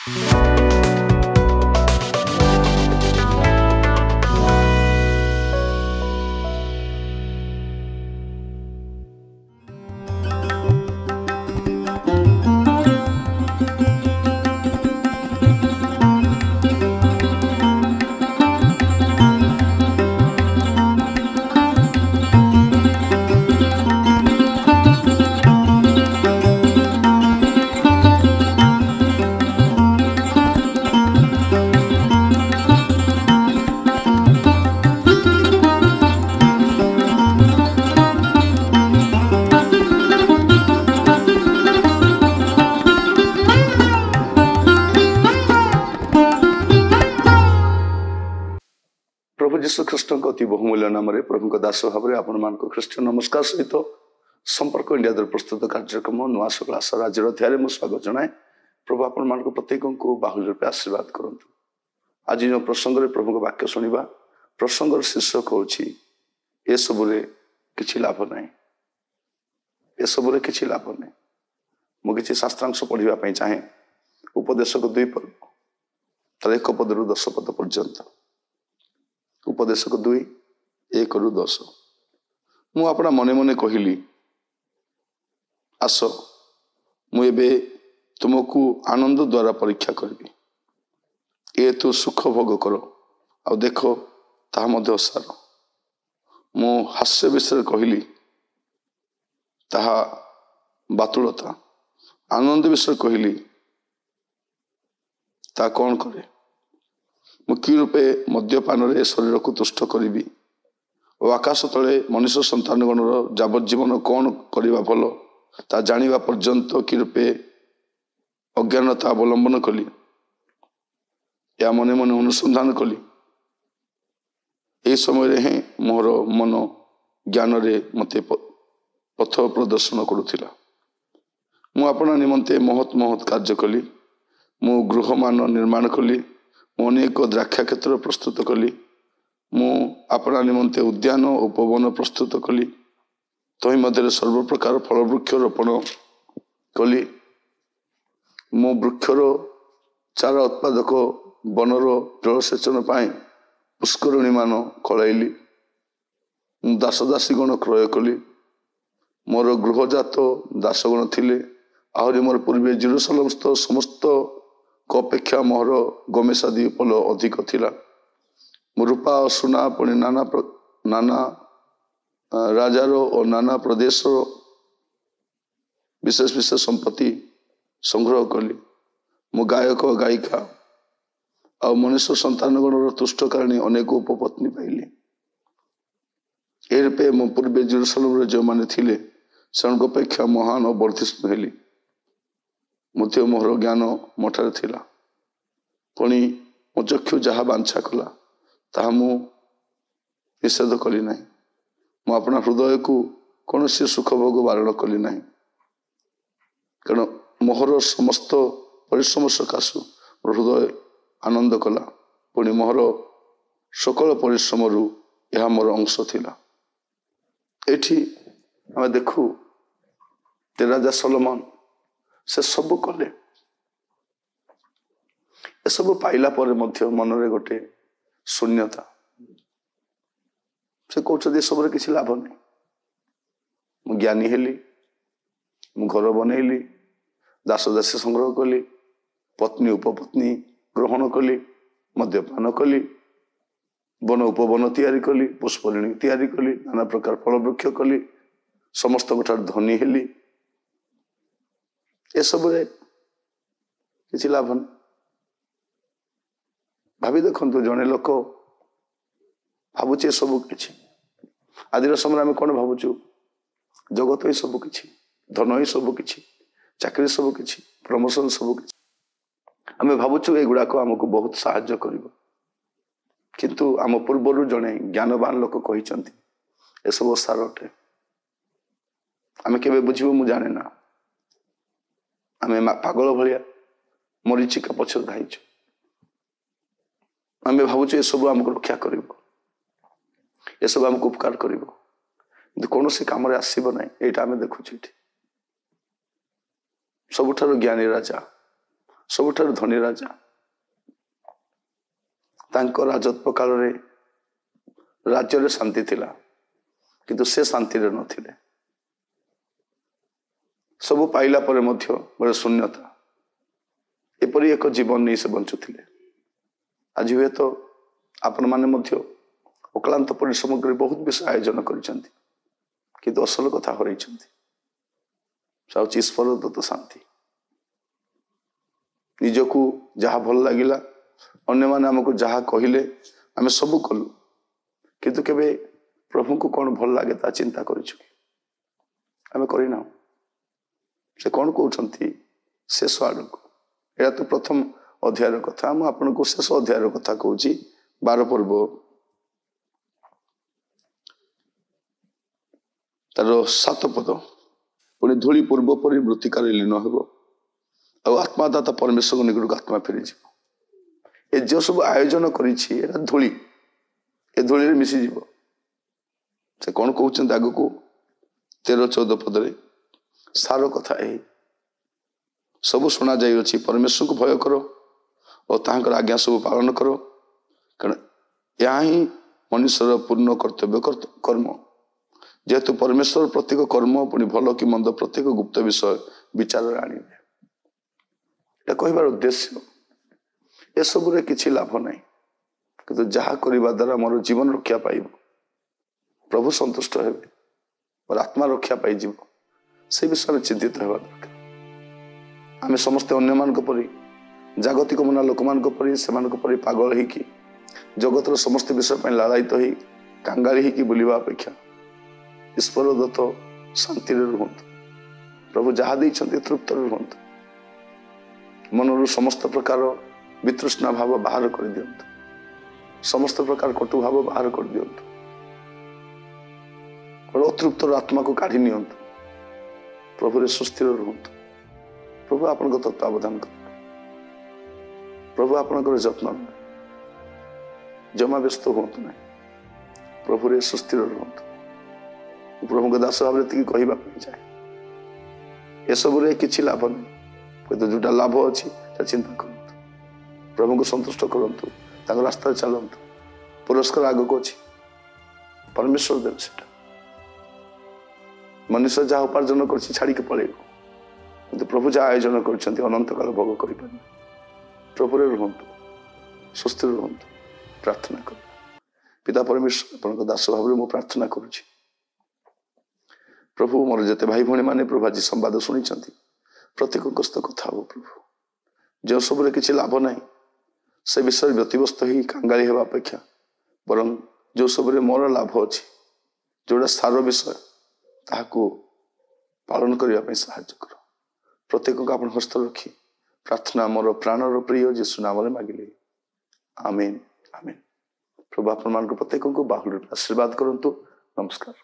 प्रभु जीशु ख्रीष्ट अति बहुमूल्य नाम प्रभु दास भाव में आपण मान ख्रीष्ट नमस्कार सहित संपर्क इंडिया द्वारा प्रस्तुत कार्यक्रम नुआ सकल आशा राज्य अध्याय में स्वागत जनाए। प्रभु आपण मान प्रत्येक को बाहुल्य रूपे आशीर्वाद करूँ। आज जो प्रसंग में प्रभु वाक्य शुणा प्रसंग शीर्षक हूँ ए सबुरे किछि लाभ ना, ए सबुरे किछि लाभ ना। मुझे शास्त्रांश पढ़ाई चाहे उपदेशक 2 पद तार 1 पदरु 10 पद पर्यंत। उपदेशक 2 1 रु 10। मु अपना मने मने कहली आस मु एबे तुमको आनंद द्वारा परीक्षा करी, ए तू सुख भोग कर आ देख ता मध्य सार। मु हास्य विषय कहली ताहा बातुलता, आनंद विषय कहली ता कौन करे। मु कि रूपे मद्यपान रे शरीर को तुष्ट करी और आकाश तले मनुष्य संतान गणर जावजीवन कौन करवा भल ता जानिबा पर्यंत कि रूपे अज्ञानता अवलंबन कली, या मने मने अनुसंधान कली। ए समय ही मोर मन ज्ञान रे मते पथ प्रदर्शन करुथिला। मु अपना निमंते महत महत कार्य कली। मु गृहमान निर्माण कली, अनेक द्राक्षा क्षेत्र प्रस्तुत कली। मु अपना निमंते उद्यान और पवन प्रस्तुत कली। तही मध्य सर्व प्रकार फल वृक्ष रोपण कली। मु वृक्षर चारा उत्पादक बनर जलसेचन पाए पुष्करणी मान खड़ाइली। दासदासी गण क्रय कली। मोर गृहजात दासगण थिले। आहरी मोर पूर्वे जेरुसलेम समस्त अपेक्षा मोहर गमेशादी पल अधिक थिला। रूपा और सुना पुणी नाना राजार और नाना प्रदेश विशेष विशेष संपत्ति संग्रह कली। मु गायक गायिका और मनुष्य संतान गणर तुष्ट कारणी अनेक उपपत्नी पाइली। ए रूपे मो पूर्वे जेरुसलेम जो मैंने थिले से अपेक्षा महान और वर्धिष्णु हेली। मुझे मोहर ज्ञान मठार थिला। पुणी मो चक्षु जहाँ बांछा कला ताहा मु निषेध कली नहीं। मु अपना हृदय को कौन सी सुख भोग बारण कली नहीं, कारण मोहर समस्त परिश्रम सकाशु हृदय आनंद कला। पुणी मोहर सकल परिश्रम रु यह मोर अंश थिला। एठी आम देखू ते राजा सलोमन से सब कले। ए सब पाइला पर मध्य मन रे गोटे शून्यता। से कहते सब किसी लाभ नहीं। मु ज्ञानी हेली, मु घर बनैली, दासदासी संग्रह कली, पत्नी उपपत्नी ग्रहण कली, मद्यपान कली, वन उपवन तैयारी कली, पुष्परिणी तैयारी कली, नाना प्रकार फल वृक्ष कली, समस्त धनी हेली। ए सब किसी लाभ नहीं। भावी देखु जड़े लोक भावुचे सब किछि। आज समय आम कौन भावुचु जगत ही सब किछि, धन ही सब किछि, चाकरी सब किछि, प्रमोशन सब किछि। आम भावुचु एगुड़ाक आमको बहुत साहाय्य करिवो। किंतु आम पूर्वर जड़े ज्ञानवान लोक कहिसंती ए सब सार अटे। आम केबे बुझिबो मु जाने ना। आम पागल भलिया मरीचिका पछर धाइछु। आम भावुचु ये सब आमको रक्षा करिवो, ये सब आमको उपकार करिवो, किंतु कौन सी काम रे आसीबो नै। एटा आम देखुछु। सबुठार ज्ञानी राजा, ସବୁଠାରୁ ଧନୀ ରାଜା। ତାଙ୍କ ରାଜତ୍ୱ କାଳରେ ରାଜ୍ୟରେ ଶାନ୍ତି ଥିଲା, କିନ୍ତୁ ସେ ଶାନ୍ତିରେ ନଥିଲେ। ସବୁ ପାଇଲା ପରେ ମଧ୍ୟ ଗୋଟେ ଶୂନ୍ୟତା, ଏପରି ଏକ ଜୀବନ ନେଇ ସେ ବଞ୍ଚୁଥିଲେ। ଆଜି ହୁଏତ ଆପଣମାନେ ମଧ୍ୟ ଅକ୍ଳାନ୍ତ ପରିଶ୍ରମ କରି ବହୁତ ବେଶୀ ଆୟୋଜନ କରିଛନ୍ତି, କିନ୍ତୁ ଅସଲ କଥା ହରାଇଛନ୍ତି। ସେ ହେଉଛି ଈଶ୍ୱର ଦତ୍ତ ଶାନ୍ତି। ନିଜକୁ ଯାହା ଭଲ ଲାଗିଲା, ଅନ୍ୟମାନେ ଆମକୁ ଯାହା କହିଲେ ଆମେ ସବୁ କଲୁ, କିନ୍ତୁ କେବେ ପ୍ରଭୁଙ୍କୁ କ'ଣ ଭଲ ଲାଗେ ତା ଚିନ୍ତା କରିଛୁ କି? ଆମେ କରିନାହୁଁ। ସେ କ'ଣ କହୁଛନ୍ତି ଶେଷ ଆଡ଼କୁ? ଏଇଟା ତ ପ୍ରଥମ ଅଧ୍ୟାୟର କଥା, ମୁଁ ଆପଣଙ୍କୁ ଶେଷ ଅଧ୍ୟାୟର କଥା କହୁଛି। 12 ପର୍ବ ତାର 7 ପଦ। ପୁଣି ଧୂଳି ପୂର୍ବ ପରି ମୃତ୍ତିକାରେ ଲୀନ ହେବ, ଆଉ ଆତ୍ମାଦାତା ପରମେଶ୍ୱରଙ୍କ ନିକଟକୁ ଆତ୍ମା ଫେରିଯିବ। ଏ ଯେଉଁ ସବୁ ଆୟୋଜନ କରିଛି ଏଟା ଧୂଳି, ଏ ଧୂଳିରେ ମିଶିଯିବ। ସେ କ'ଣ କହୁଛନ୍ତି ଆଗକୁ 13-14 ପଦରେ? ସାର କଥା ଏହି ସବୁ ଶୁଣା ଯାଇଅଛି, ପରମେଶ୍ୱରଙ୍କୁ ଭୟ କର ଓ ତାହାଙ୍କର ଆଜ୍ଞା ସବୁ ପାଳନ କର, କାରଣ ଏହା ହିଁ ମନୁଷ୍ୟର ପୂର୍ଣ୍ଣ କର୍ତ୍ତବ୍ୟ କର୍ମ। ଯେହେତୁ ପରମେଶ୍ୱର ପ୍ରତ୍ୟେକ କର୍ମ, ପୁଣି ଭଲ କି ମନ୍ଦ ପ୍ରତ୍ୟେକ ଗୁପ୍ତ ବିଷୟ ବିଚାରରେ ଆଣିବେ। এটা କହିବାର ଉଦ୍ଦେଶ୍ୟ, ଏସବୁରେ କିଛି ଲାଭ ନାହିଁ, କିନ୍ତୁ ଯାହା କରିବା ଦ୍ୱାରା ମୋର ଜୀବନ ରକ୍ଷା ପାଇବ, ପ୍ରଭୁ ସନ୍ତୁଷ୍ଟ ହେବେ, ମୋର ଆତ୍ମା ରକ୍ଷା ପାଇଯିବ, ସେ ବିଷୟରେ ଚିନ୍ତିତ ହେବା ଦରକାର। ଆମେ ସମସ୍ତେ ଅନ୍ୟମାନଙ୍କ ପରି, ଜାଗତିକ ମନା ଲୋକମାନଙ୍କ ପରି, ସେମାନଙ୍କ ପରି ପାଗଳ ହେଇକି ଜଗତର ସମସ୍ତ ବିଷୟ ପାଇଁ ଲାଳାୟିତ ହେଇ କାଙ୍ଗାଳି ହେଇକି ବୁଲିବା ଅପେକ୍ଷା ଈଶ୍ୱର ଦତ୍ତ ଶାନ୍ତିରେ ରୁହନ୍ତୁ। ପ୍ରଭୁ ଯାହା ଦେଇଛନ୍ତି ତୃପ୍ତରେ ରୁହନ୍ତୁ। ମନରୁ ସମସ୍ତ ପ୍ରକାର ବିତୃଷ୍ଣା ଭାବ ବାହାର କରିଦିଅନ୍ତୁ, ସମସ୍ତ ପ୍ରକାର କଟୁ ଭାବ ବାହାର କରିଦିଅନ୍ତୁ, ଅତୃପ୍ତର ଆତ୍ମାକୁ କାଢି ନିଅନ୍ତୁ। ପ୍ରଭୁରେ ସୁସ୍ଥିର ରୁହନ୍ତୁ। ପ୍ରଭୁ ଆପଣଙ୍କ ତତ୍ତ୍ୱାବଧାନ କରନ୍ତୁ। ପ୍ରଭୁ ଆପଣଙ୍କର ଯତ୍ନ ନେବେ। ଜମା ବ୍ୟସ୍ତ ହୁଅନ୍ତୁ ନାହିଁ, ପ୍ରଭୁରେ ସୁସ୍ଥିର ରୁହନ୍ତୁ। ପ୍ରଭୁଙ୍କ ଦାସ ଭାବରେ ଏତିକି କହିବା ପାଇଁ ଚାହେଁ, ଏସବୁରେ କିଛି ଲାଭ ନାହିଁ, କିନ୍ତୁ ଯୋଉଟା ଲାଭ ଅଛି ତା ଚିନ୍ତା କରନ୍ତୁ। ପ୍ରଭୁଙ୍କୁ ସନ୍ତୁଷ୍ଟ କରନ୍ତୁ, ତାଙ୍କ ରାସ୍ତାରେ ଚାଲନ୍ତୁ। ପୁରସ୍କାର ଆଗକୁ ଅଛି, ପରମେଶ୍ୱର ଦେବ ସେଟା। ମନୁଷ୍ୟ ଯାହା ଉପାର୍ଜନ କରୁଛି ଛାଡ଼ିକି ପଳେଇବ, କିନ୍ତୁ ପ୍ରଭୁ ଯାହା ଆୟୋଜନ କରିଛନ୍ତି ଅନନ୍ତ କାଳ ଭୋଗ କରିପାରିବେ। ପ୍ରଭୁରେ ରୁହନ୍ତୁ, ସୁସ୍ଥିର ରୁହନ୍ତୁ, ପ୍ରାର୍ଥନା କରନ୍ତୁ। ପିତା ପରମେଶ୍ୱର, ଆପଣଙ୍କ ଦାସ ଭାବରେ ମୁଁ ପ୍ରାର୍ଥନା କରୁଛି। ପ୍ରଭୁ, ମୋର ଯେତେ ଭାଇ ଭଉଣୀ ମାନେ ପ୍ରଭୁ ଆଜି ସମ୍ବାଦ ଶୁଣିଛନ୍ତି, ପ୍ରତ୍ୟେକଙ୍କ ସହିତ କଥା ହବ ପ୍ରଭୁ। ଯେଉଁ ସବୁରେ କିଛି ଲାଭ ନାହିଁ ସେ ବିଷୟରେ ବ୍ୟତିବ୍ୟସ୍ତ ହେଇ କାଙ୍ଗାଳି ହେବା ଅପେକ୍ଷା ବରଂ ଯେଉଁ ସବୁରେ ମୋର ଲାଭ ଅଛି, ଯେଉଁଟା ସାର ବିଷୟ, ତାହାକୁ ପାଳନ କରିବା ପାଇଁ ସାହାଯ୍ୟ କର। ପ୍ରତ୍ୟେକଙ୍କୁ ଆପଣ ହସ୍ତ ରଖି ପ୍ରାର୍ଥନା ମୋର ପ୍ରାଣର ପ୍ରିୟ ଯୀଶୁ ନାମରେ ମାଗିଲେ, ଆମେନ୍ ଆମେନ୍। ପ୍ରଭୁ ଆପଣମାନଙ୍କୁ ପ୍ରତ୍ୟେକଙ୍କୁ ବାହୁଲ୍ୟ ଆଶୀର୍ବାଦ କରନ୍ତୁ। ନମସ୍କାର।